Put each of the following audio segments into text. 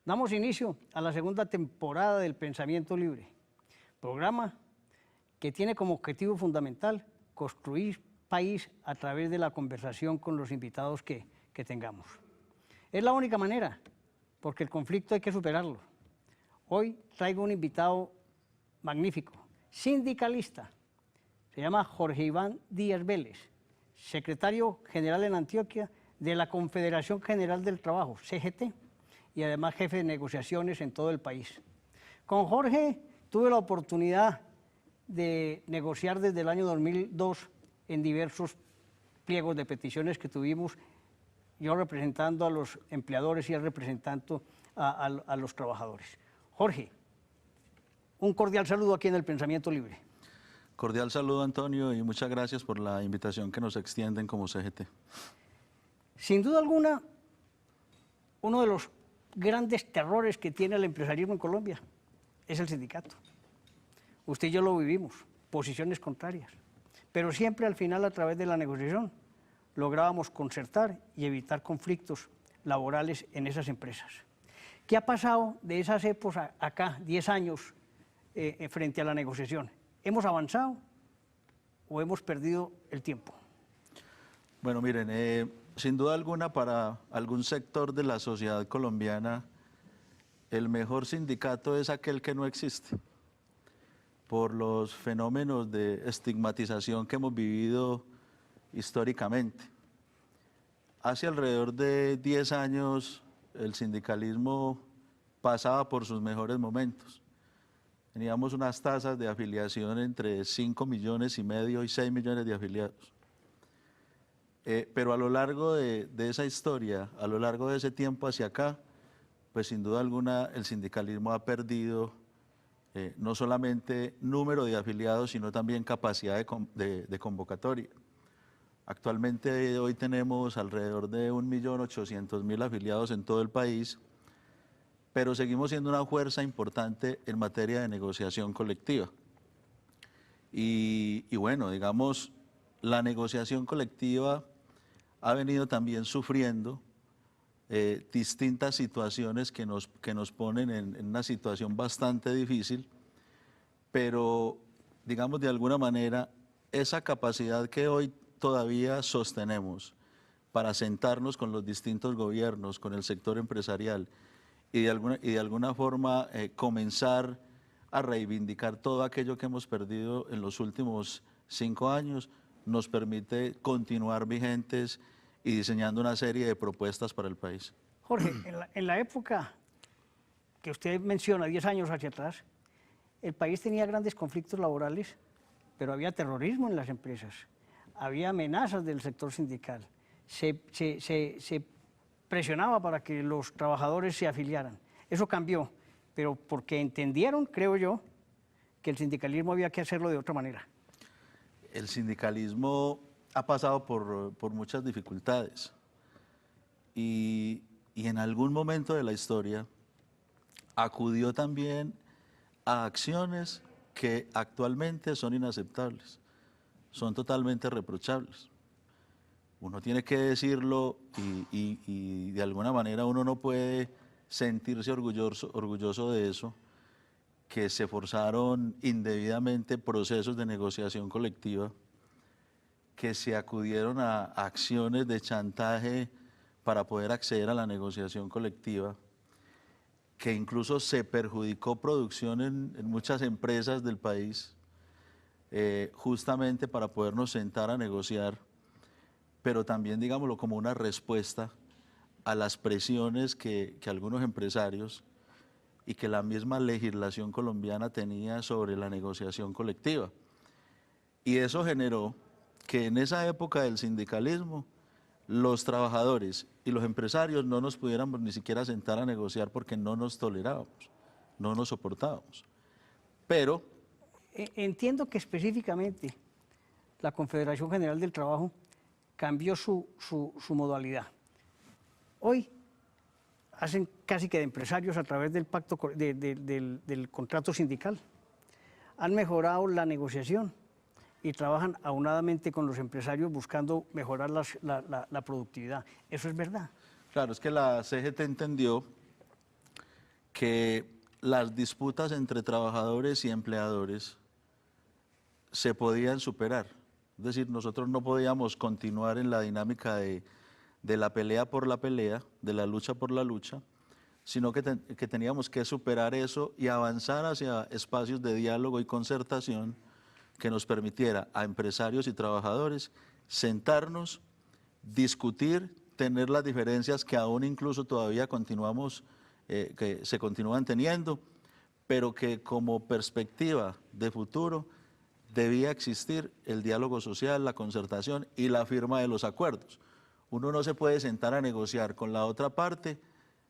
Damos inicio a la segunda temporada del Pensamiento Libre, programa que tiene como objetivo fundamental construir país a través de la conversación con los invitados que tengamos. Es la única manera, porque el conflicto hay que superarlo. Hoy traigo un invitado magnífico, sindicalista, se llama Jorge Iván Díaz Vélez, secretario general en Antioquia de la Confederación General del Trabajo, CGT, y además jefe de negociaciones en todo el país. Con Jorge tuve la oportunidad de negociar desde el año 2002 en diversos pliegos de peticiones que tuvimos, yo representando a los empleadores y él representando a los trabajadores. Jorge, un cordial saludo aquí en el Pensamiento Libre. Cordial saludo, Antonio, y muchas gracias por la invitación que nos extienden como CGT. Sin duda alguna, uno de los grandes terrores que tiene el empresarismo en Colombia es el sindicato. Usted y yo lo vivimos, posiciones contrarias, pero siempre al final, a través de la negociación, lográbamos concertar y evitar conflictos laborales en esas empresas. ¿Qué ha pasado de esas épocas acá, 10 años, frente a la negociación? ¿Hemos avanzado o hemos perdido el tiempo? Bueno, miren, sin duda alguna para algún sector de la sociedad colombiana, el mejor sindicato es aquel que no existe, por los fenómenos de estigmatización que hemos vivido históricamente. Hace alrededor de 10 años el sindicalismo pasaba por sus mejores momentos. Teníamos unas tasas de afiliación entre 5,5 millones y 6 millones de afiliados. Pero a lo largo de esa historia, a lo largo de ese tiempo hacia acá, pues sin duda alguna el sindicalismo ha perdido no solamente número de afiliados, sino también capacidad de convocatoria. Actualmente hoy tenemos alrededor de 1.800.000 afiliados en todo el país, pero seguimos siendo una fuerza importante en materia de negociación colectiva. Y bueno, digamos, la negociación colectiva ha venido también sufriendo distintas situaciones que nos ponen en una situación bastante difícil, pero digamos de alguna manera esa capacidad que hoy todavía sostenemos para sentarnos con los distintos gobiernos, con el sector empresarial y de alguna forma comenzar a reivindicar todo aquello que hemos perdido en los últimos 5 años, nos permite continuar vigentes y diseñando una serie de propuestas para el país. Jorge, en la época que usted menciona, 10 años hacia atrás, el país tenía grandes conflictos laborales, pero había terrorismo en las empresas, había amenazas del sector sindical, se presionaba para que los trabajadores se afiliaran. Eso cambió, pero porque entendieron, creo yo, que el sindicalismo había que hacerlo de otra manera. El sindicalismo ha pasado por muchas dificultades y en algún momento de la historia acudió también a acciones que actualmente son inaceptables, son totalmente reprochables. Uno tiene que decirlo y de alguna manera uno no puede sentirse orgulloso de eso, que se forzaron indebidamente procesos de negociación colectiva, que se acudieron a acciones de chantaje para poder acceder a la negociación colectiva, que incluso se perjudicó producción en muchas empresas del país, justamente para podernos sentar a negociar, pero también, digámoslo, como una respuesta a las presiones que algunos empresarios y que la misma legislación colombiana tenía sobre la negociación colectiva. Y eso generó que en esa época del sindicalismo los trabajadores y los empresarios no nos pudiéramos ni siquiera sentar a negociar porque no nos tolerábamos, no nos soportábamos. Pero entiendo que específicamente la Confederación General del Trabajo cambió su modalidad. Hoy hacen casi que de empresarios a través del pacto del contrato sindical. Han mejorado la negociación y trabajan aunadamente con los empresarios buscando mejorar la productividad. ¿Eso es verdad? claro, es que la CGT entendió que las disputas entre trabajadores y empleadores se podían superar. Es decir, nosotros no podíamos continuar en la dinámica de la pelea por la pelea, de la lucha por la lucha, sino que teníamos que superar eso y avanzar hacia espacios de diálogo y concertación que nos permitiera a empresarios y trabajadores sentarnos, discutir, tener las diferencias que aún incluso todavía continuamos, que se continúan teniendo, pero que como perspectiva de futuro debía existir el diálogo social, la concertación y la firma de los acuerdos. Uno no se puede sentar a negociar con la otra parte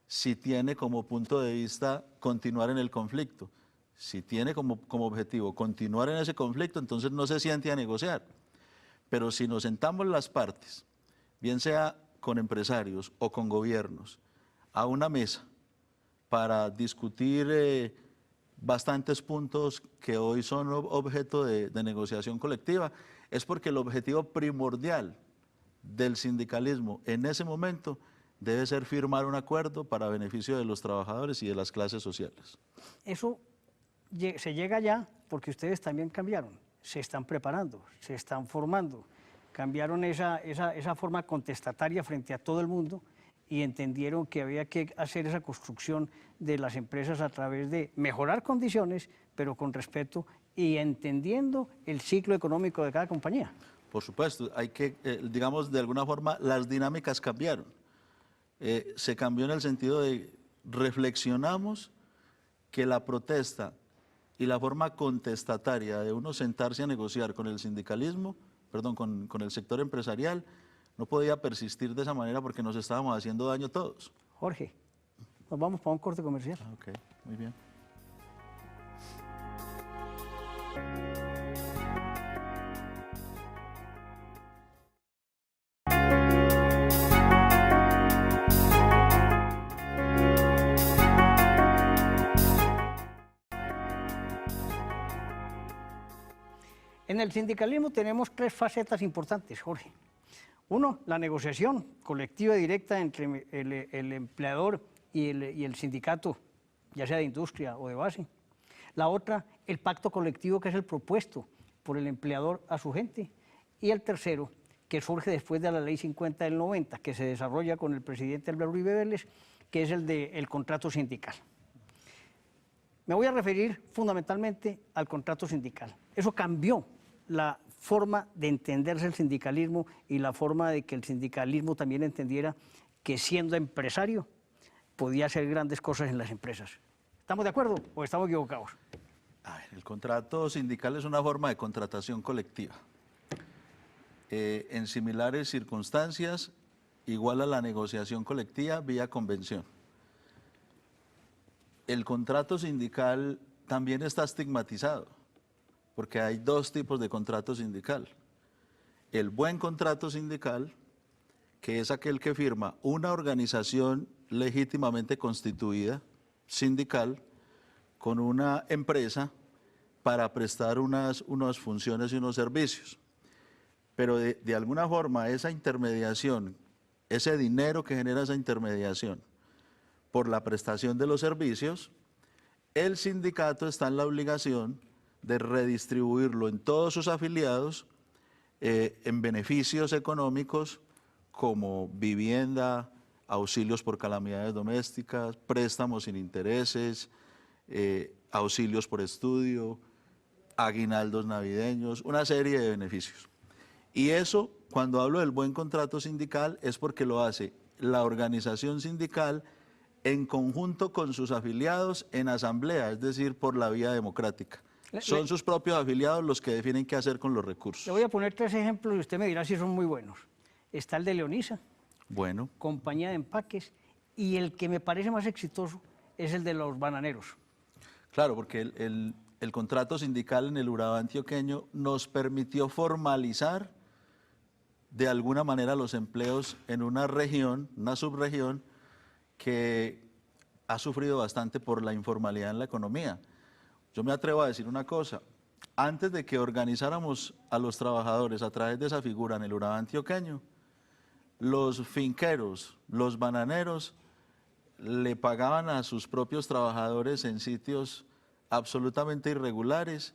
si tiene como punto de vista continuar en el conflicto. Si tiene como objetivo continuar en ese conflicto, entonces no se siente a negociar. Pero si nos sentamos las partes, bien sea con empresarios o con gobiernos, a una mesa para discutir bastantes puntos que hoy son objeto de negociación colectiva, es porque el objetivo primordial del sindicalismo en ese momento debe ser firmar un acuerdo para beneficio de los trabajadores y de las clases sociales. Eso se llega ya porque ustedes también cambiaron, se están preparando, se están formando, cambiaron esa forma contestataria frente a todo el mundo y entendieron que había que hacer esa construcción de las empresas a través de mejorar condiciones, pero con respeto y entendiendo el ciclo económico de cada compañía. Por supuesto, hay que, digamos, de alguna forma las dinámicas cambiaron. Se cambió en el sentido de reflexionamos que la protesta y la forma contestataria de uno sentarse a negociar con el sindicalismo, perdón, con el sector empresarial, no podía persistir de esa manera porque nos estábamos haciendo daño todos. Jorge, nos vamos para un corte comercial. Ok, muy bien. En el sindicalismo tenemos tres facetas importantes, Jorge. Uno, la negociación colectiva directa entre el empleador y el sindicato, ya sea de industria o de base. La otra, el pacto colectivo, que es el propuesto por el empleador a su gente. Y el tercero, que surge después de la Ley 50 del 90, que se desarrolla con el presidente Álvaro Uribe Vélez, que es el del contrato sindical. Me voy a referir fundamentalmente al contrato sindical. Eso cambió la forma de entenderse el sindicalismo y la forma de que el sindicalismo también entendiera que siendo empresario podía hacer grandes cosas en las empresas. ¿Estamos de acuerdo o estamos equivocados? A ver, el contrato sindical es una forma de contratación colectiva. En similares circunstancias, igual a la negociación colectiva vía convención. El contrato sindical también está estigmatizado, porque hay dos tipos de contrato sindical. El buen contrato sindical, que es aquel que firma una organización legítimamente constituida, sindical, con una empresa para prestar unas funciones y unos servicios. Pero de alguna forma esa intermediación, ese dinero que genera esa intermediación por la prestación de los servicios, el sindicato está en la obligación de redistribuirlo en todos sus afiliados en beneficios económicos como vivienda, auxilios por calamidades domésticas, préstamos sin intereses, auxilios por estudio, aguinaldos navideños, una serie de beneficios. Y eso, cuando hablo del buen contrato sindical, es porque lo hace la organización sindical en conjunto con sus afiliados en asamblea, es decir, por la vía democrática. Son sus propios afiliados los que definen qué hacer con los recursos. Le voy a poner tres ejemplos y usted me dirá si son muy buenos. Está el de Leonisa, bueno, compañía de empaques, y el que me parece más exitoso es el de los bananeros. Claro, porque el contrato sindical en el Urabá antioqueño nos permitió formalizar de alguna manera los empleos en una región, una subregión, que ha sufrido bastante por la informalidad en la economía. Yo me atrevo a decir una cosa, antes de que organizáramos a los trabajadores a través de esa figura en el Urabá antioqueño, los finqueros, los bananeros, le pagaban a sus propios trabajadores en sitios absolutamente irregulares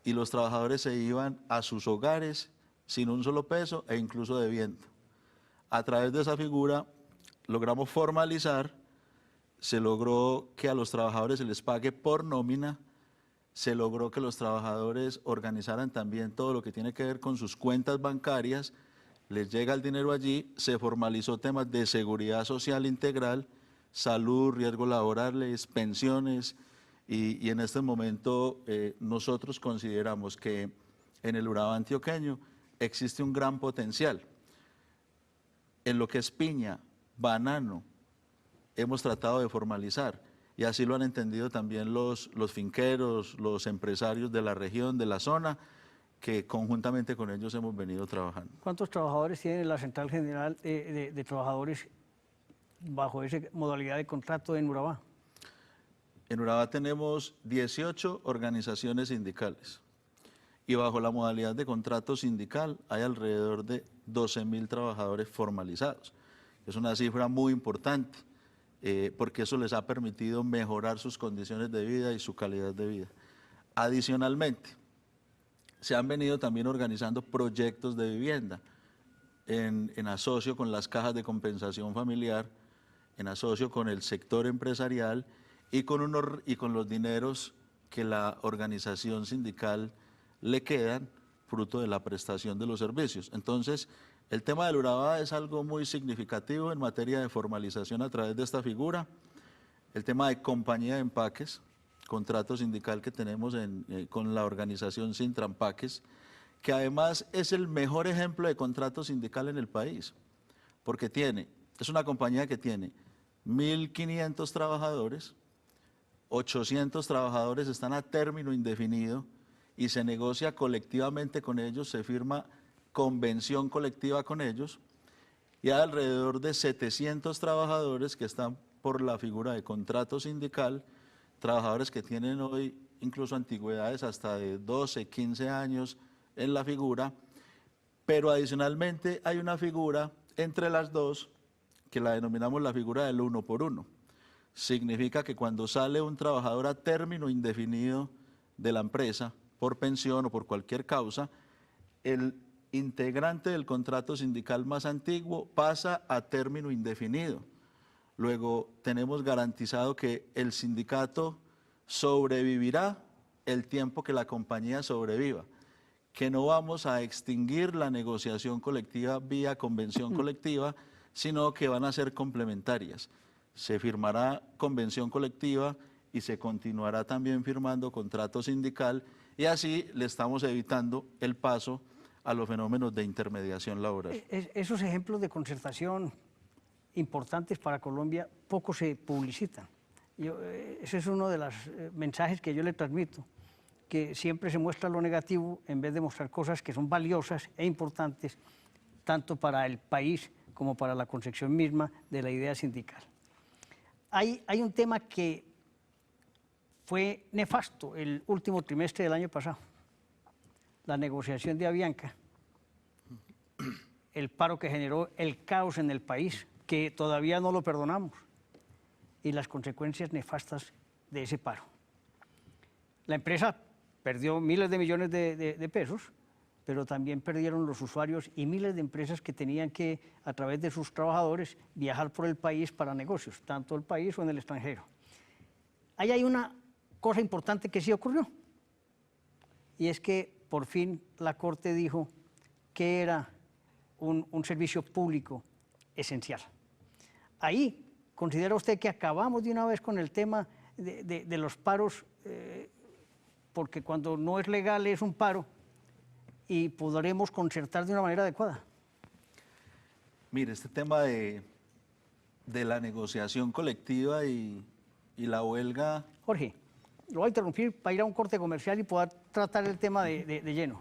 y los trabajadores se iban a sus hogares sin un solo peso e incluso debiendo. A través de esa figura logramos formalizar, se logró que a los trabajadores se les pague por nómina, se logró que los trabajadores organizaran también todo lo que tiene que ver con sus cuentas bancarias, les llega el dinero allí, se formalizó temas de seguridad social integral, salud, riesgos laborales, pensiones, y en este momento nosotros consideramos que en el Urabá antioqueño existe un gran potencial. En lo que es piña, banano, hemos tratado de formalizar, y así lo han entendido también los finqueros, los empresarios de la región, de la zona, que conjuntamente con ellos hemos venido trabajando. ¿Cuántos trabajadores tiene la Central General de Trabajadores bajo esa modalidad de contrato en Urabá? En Urabá tenemos 18 organizaciones sindicales y bajo la modalidad de contrato sindical hay alrededor de 12.000 trabajadores formalizados. Es una cifra muy importante porque eso les ha permitido mejorar sus condiciones de vida y su calidad de vida. Adicionalmente, se han venido también organizando proyectos de vivienda en asocio con las cajas de compensación familiar, en asocio con el sector empresarial y con los dineros que la organización sindical le quedan fruto de la prestación de los servicios. Entonces, el tema del Urabá es algo muy significativo en materia de formalización a través de esta figura. El tema de compañía de empaques, contrato sindical que tenemos con la organización Sintrampaques, que además es el mejor ejemplo de contrato sindical en el país, porque es una compañía que tiene 1.500 trabajadores, 800 trabajadores están a término indefinido y se negocia colectivamente con ellos, se firma convención colectiva con ellos, y hay alrededor de 700 trabajadores que están por la figura de contrato sindical, trabajadores que tienen hoy incluso antigüedades hasta de 12, 15 años en la figura, pero adicionalmente hay una figura entre las dos que la denominamos la figura del 1 por 1. Significa que cuando sale un trabajador a término indefinido de la empresa, por pensión o por cualquier causa, el integrante del contrato sindical más antiguo pasa a término indefinido. Luego tenemos garantizado que el sindicato sobrevivirá el tiempo que la compañía sobreviva, que no vamos a extinguir la negociación colectiva vía convención colectiva, sino que van a ser complementarias. Se firmará convención colectiva y se continuará también firmando contrato sindical, y así le estamos evitando el paso a los fenómenos de intermediación laboral. Esos ejemplos de concertación importantes para Colombia poco se publicitan. Ese es uno de los mensajes que yo le transmito, que siempre se muestra lo negativo en vez de mostrar cosas que son valiosas e importantes, tanto para el país como para la concepción misma de la idea sindical. Hay un tema que fue nefasto el último trimestre del año pasado, la negociación de Avianca, el paro que generó el caos en el país, que todavía no lo perdonamos, y las consecuencias nefastas de ese paro. La empresa perdió miles de millones de pesos, pero también perdieron los usuarios y miles de empresas que tenían que, a través de sus trabajadores, viajar por el país para negocios, tanto el país o en el extranjero. Ahí hay una cosa importante que sí ocurrió, y es que por fin la Corte dijo que era un servicio público esencial. Ahí, ¿considera usted que acabamos de una vez con el tema de los paros? Porque cuando no es legal es un paro, y podremos concertar de una manera adecuada. Mire, este tema de la negociación colectiva y la huelga... Jorge, lo voy a interrumpir para ir a un corte comercial y poder tratar el tema de lleno.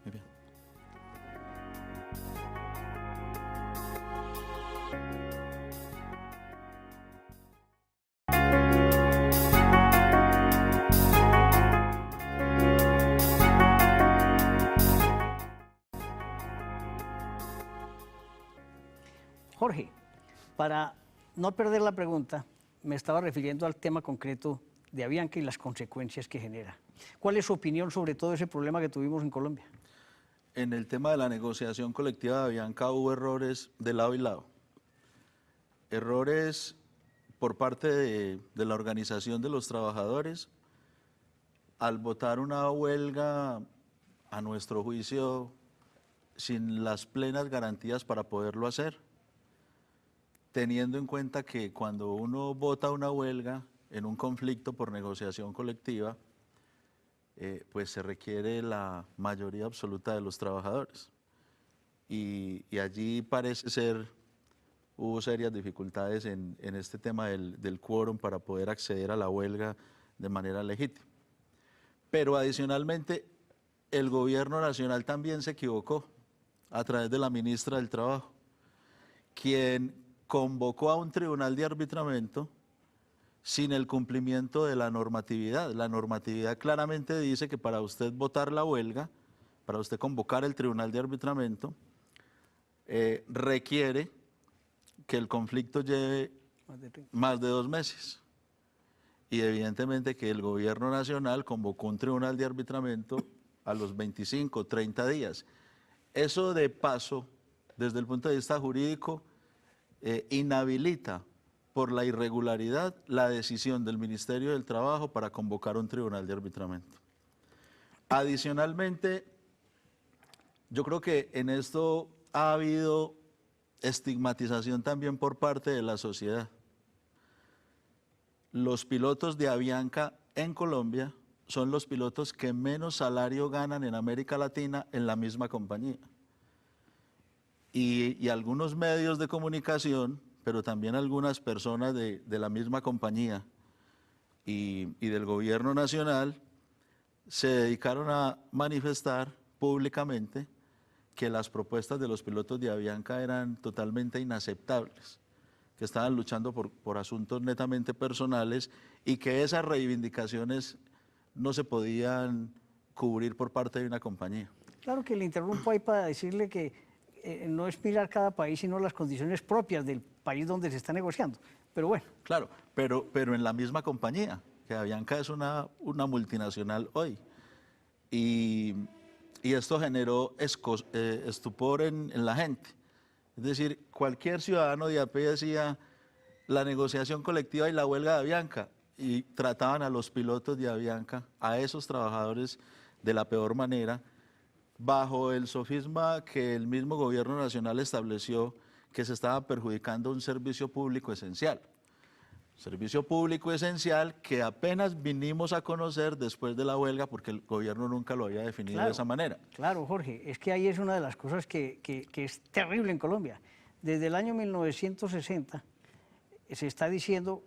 Muy bien. Jorge, para no perder la pregunta, me estaba refiriendo al tema concreto de Avianca y las consecuencias que genera. ¿Cuál es su opinión sobre todo ese problema que tuvimos en Colombia? En el tema de la negociación colectiva de Avianca hubo errores de lado y lado. Errores por parte de la organización de los trabajadores al votar una huelga, a nuestro juicio, sin las plenas garantías para poderlo hacer, teniendo en cuenta que cuando uno vota una huelga en un conflicto por negociación colectiva, pues se requiere la mayoría absoluta de los trabajadores. Y allí parece ser, hubo serias dificultades en este tema del quórum para poder acceder a la huelga de manera legítima. Pero adicionalmente, el gobierno nacional también se equivocó a través de la ministra del Trabajo, quien convocó a un tribunal de arbitramiento sin el cumplimiento de la normatividad. La normatividad claramente dice que para usted votar la huelga, para usted convocar el tribunal de arbitramiento, requiere que el conflicto lleve más de 2 meses. Y evidentemente que el gobierno nacional convocó un tribunal de arbitramiento a los 25, 30 días. Eso de paso, desde el punto de vista jurídico, inhabilita por la irregularidad la decisión del Ministerio del Trabajo para convocar un tribunal de arbitramiento. Adicionalmente, yo creo que en esto ha habido estigmatización también por parte de la sociedad. Los pilotos de Avianca en Colombia son los pilotos que menos salario ganan en América Latina en la misma compañía. Y algunos medios de comunicación, pero también algunas personas de la misma compañía y del gobierno nacional, se dedicaron a manifestar públicamente que las propuestas de los pilotos de Avianca eran totalmente inaceptables, que estaban luchando por asuntos netamente personales y que esas reivindicaciones no se podían cubrir por parte de una compañía. Claro que le interrumpo ahí para decirle que no es mirar cada país, sino las condiciones propias del país donde se está negociando. Pero bueno. Claro, pero en la misma compañía, que Avianca es una multinacional hoy. Y esto generó estupor en la gente. Es decir, cualquier ciudadano de a pie decía la negociación colectiva y la huelga de Avianca, y trataban a los pilotos de Avianca, a esos trabajadores, de la peor manera, bajo el sofisma que el mismo gobierno nacional estableció que se estaba perjudicando un servicio público esencial. Servicio público esencial que apenas vinimos a conocer después de la huelga porque el gobierno nunca lo había definido de esa manera. Claro, Jorge, es que ahí es una de las cosas que es terrible en Colombia. Desde el año 1960 se está diciendo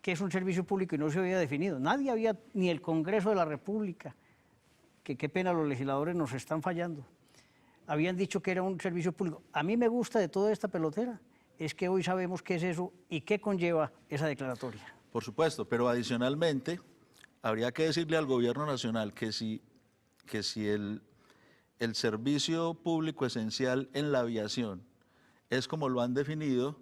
que es un servicio público y no se había definido. Nadie había, ni el Congreso de la República, que qué pena los legisladores nos están fallando, habían dicho que era un servicio público. A mí me gusta de toda esta pelotera es que hoy sabemos qué es eso y qué conlleva esa declaratoria. Por supuesto, pero adicionalmente habría que decirle al gobierno nacional que si el servicio público esencial en la aviación es como lo han definido,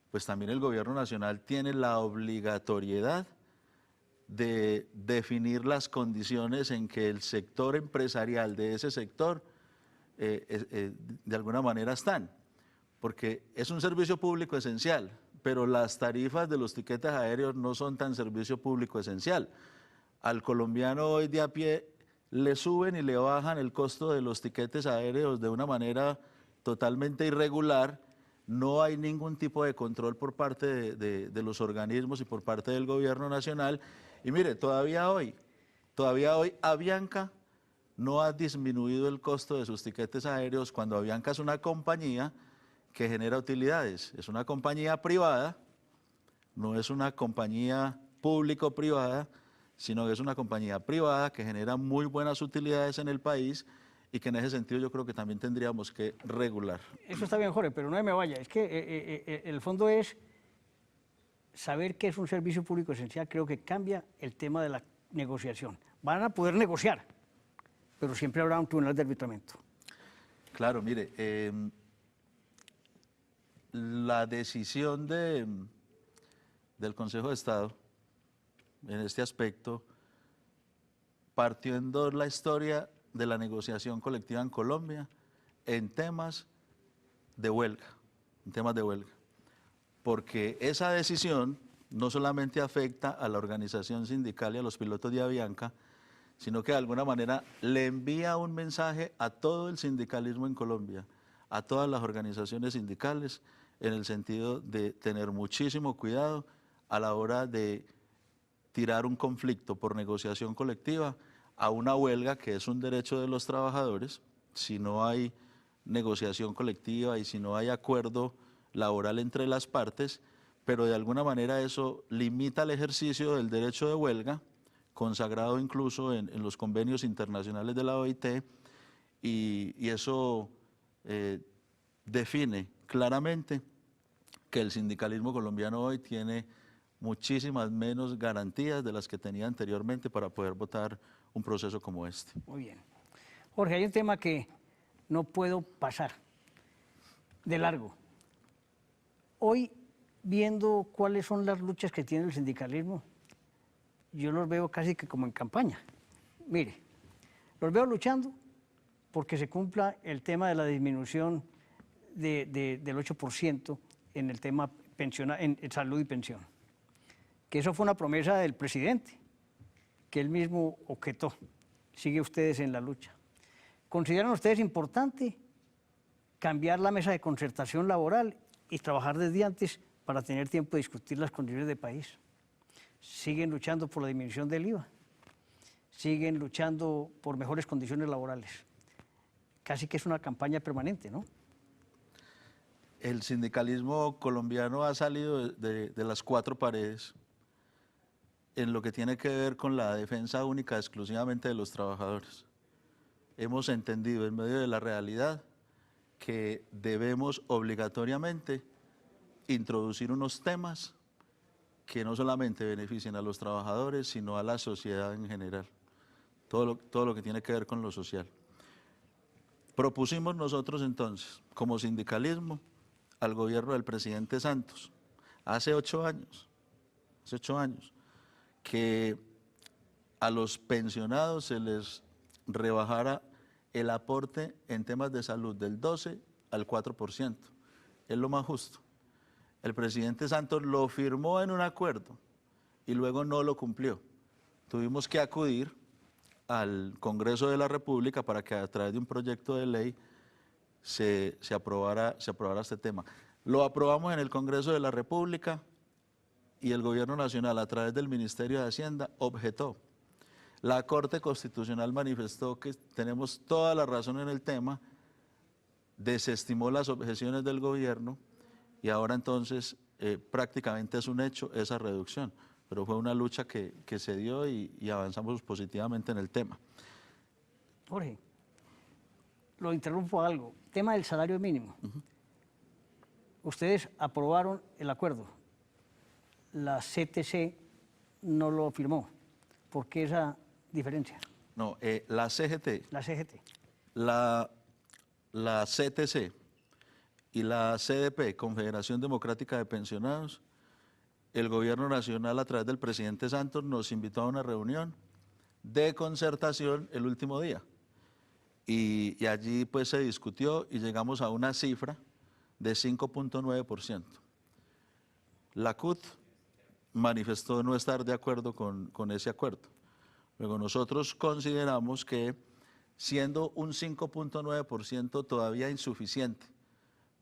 pues también el gobierno nacional tiene la obligatoriedad de definir las condiciones en que el sector empresarial de ese sector de alguna manera están. Porque es un servicio público esencial, pero las tarifas de los tiquetes aéreos no son tan servicio público esencial. Al colombiano hoy de a pie le suben y le bajan el costo de los tiquetes aéreos de una manera totalmente irregular. No hay ningún tipo de control por parte de los organismos y por parte del gobierno nacional. Y mire, todavía hoy Avianca no ha disminuido el costo de sus tiquetes aéreos cuando Avianca es una compañía que genera utilidades. Es una compañía privada, no es una compañía público-privada, sino que es una compañía privada que genera muy buenas utilidades en el país y que en ese sentido yo creo que también tendríamos que regular. Eso está bien, Jorge, pero no me vaya. Es que el fondo es saber qué es un servicio público esencial. Creo que cambia el tema de la negociación. Van a poder negociar, pero siempre habrá un tribunal de arbitramiento. Claro, mire, la decisión del Consejo de Estado en este aspecto partió en dos la historia de la negociación colectiva en Colombia en temas de huelga, porque esa decisión no solamente afecta a la organización sindical y a los pilotos de Avianca, sino que de alguna manera le envía un mensaje a todo el sindicalismo en Colombia, a todas las organizaciones sindicales, en el sentido de tener muchísimo cuidado a la hora de tirar un conflicto por negociación colectiva a una huelga, que es un derecho de los trabajadores. Si no hay negociación colectiva y si no hay acuerdo laboral entre las partes, pero de alguna manera eso limita el ejercicio del derecho de huelga, consagrado incluso en los convenios internacionales de la OIT, y eso define claramente que el sindicalismo colombiano hoy tiene muchísimas menos garantías de las que tenía anteriormente para poder votar un proceso como este. Muy bien. Jorge, hay un tema que no puedo pasar de largo. Hoy, viendo cuáles son las luchas que tiene el sindicalismo, yo los veo casi que como en campaña. Mire, los veo luchando porque se cumpla el tema de la disminución del 8% en el tema en salud y pensión. Que eso fue una promesa del presidente, que él mismo objetó. Sigue ustedes en la lucha. ¿Consideran ustedes importante cambiar la mesa de concertación laboral y trabajar desde antes para tener tiempo de discutir las condiciones de país? Siguen luchando por la disminución del IVA, siguen luchando por mejores condiciones laborales. Casi que es una campaña permanente, ¿no? El sindicalismo colombiano ha salido de las cuatro paredes en lo que tiene que ver con la defensa única exclusivamente de los trabajadores. Hemos entendido en medio de la realidad que debemos obligatoriamente introducir unos temas que no solamente beneficien a los trabajadores, sino a la sociedad en general, todo lo que tiene que ver con lo social. Propusimos nosotros entonces, como sindicalismo, al gobierno del presidente Santos, hace 8 años, que a los pensionados se les rebajara el aporte en temas de salud del 12 al 4%. Es lo más justo. El presidente Santos lo firmó en un acuerdo y luego no lo cumplió. Tuvimos que acudir al Congreso de la República para que a través de un proyecto de ley se aprobara este tema. Lo aprobamos en el Congreso de la República y el Gobierno Nacional, a través del Ministerio de Hacienda, objetó. La Corte Constitucional manifestó que tenemos toda la razón en el tema, desestimó las objeciones del gobierno y ahora entonces prácticamente es un hecho esa reducción, pero fue una lucha que se dio y avanzamos positivamente en el tema. Jorge, lo interrumpo algo. Tema del salario mínimo. Ustedes aprobaron el acuerdo. La CTC no lo firmó. ¿Por qué esa diferencia? No, la CGT. La CGT. La CTC y la CDP, Confederación Democrática de Pensionados, el Gobierno Nacional a través del presidente Santos nos invitó a una reunión de concertación el último día. Y allí pues se discutió y llegamos a una cifra de 5.9%. La CUT manifestó no estar de acuerdo con ese acuerdo. Luego nosotros consideramos que siendo un 5.9% todavía insuficiente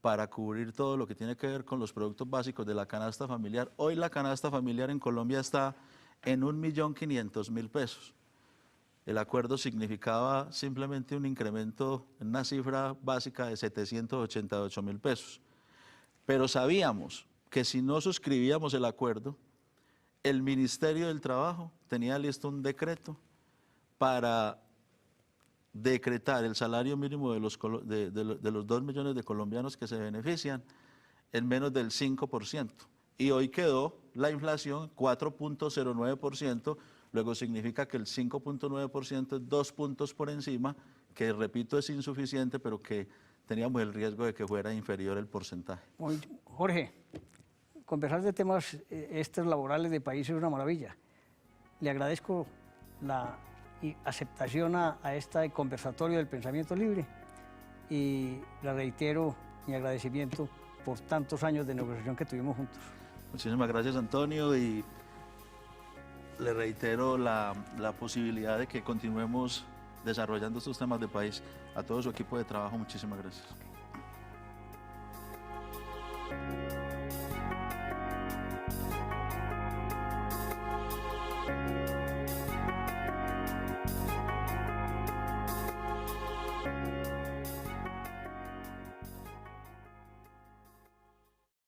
para cubrir todo lo que tiene que ver con los productos básicos de la canasta familiar, hoy la canasta familiar en Colombia está en 1.500.000 pesos. El acuerdo significaba simplemente un incremento en una cifra básica de 788.000 pesos. Pero sabíamos que si no suscribíamos el acuerdo, el Ministerio del Trabajo tenía listo un decreto para decretar el salario mínimo de los 2 millones de colombianos que se benefician en menos del 5%. Y hoy quedó la inflación 4.09%, luego significa que el 5.9% es 2 puntos por encima, que repito es insuficiente, pero que teníamos el riesgo de que fuera inferior el porcentaje. Jorge, conversar de temas estos laborales de país es una maravilla. Le agradezco la aceptación a este conversatorio del pensamiento libre y le reitero mi agradecimiento por tantos años de negociación que tuvimos juntos. Muchísimas gracias, Antonio, y le reitero la posibilidad de que continuemos desarrollando estos temas de país. A todo su equipo de trabajo, muchísimas gracias.